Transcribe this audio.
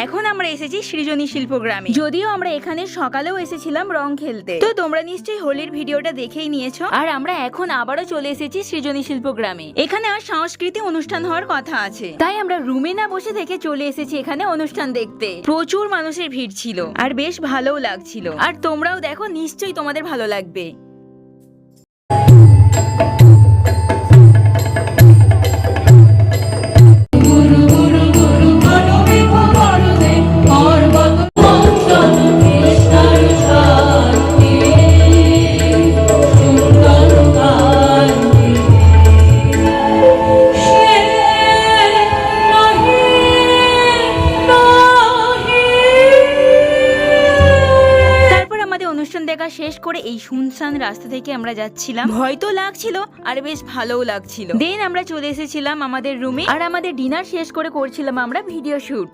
এখন আমরা এসেছি সৃজনী শিল্পগ্রামে। যদিও আমরা এখানে সকালেও এসেছিলাম রং খেলতে, তো তোমরা নিশ্চয়ই হোলির ভিডিওটা দেখেই নিয়েছো। আর আমরা এখন আবারও চলে এসেছি সৃজনী শিল্পগ্রামে। এখানে আর সাংস্কৃতিক অনুষ্ঠান হওয়ার কথা আছে, তাই আমরা রুমে না বসে থেকে চলে এসেছি এখানে অনুষ্ঠান দেখতে। প্রচুর মানুষের ভিড় ছিল আর বেশ ভালোও লাগছিল। আর তোমরাও দেখো, নিশ্চয়ই তোমাদের ভালো লাগবে। অনুষ্ঠান দেখা শেষ করে এই শুনশান রাস্তা থেকে আমরা যাচ্ছিলাম। ভয় তো লাগছিল আর বেশ ভালোও লাগছিল। দেন আমরা চলে এসেছিলাম আমাদের রুমে, আর আমাদের ডিনার শেষ করে করছিলাম আমরা ভিডিও শুট।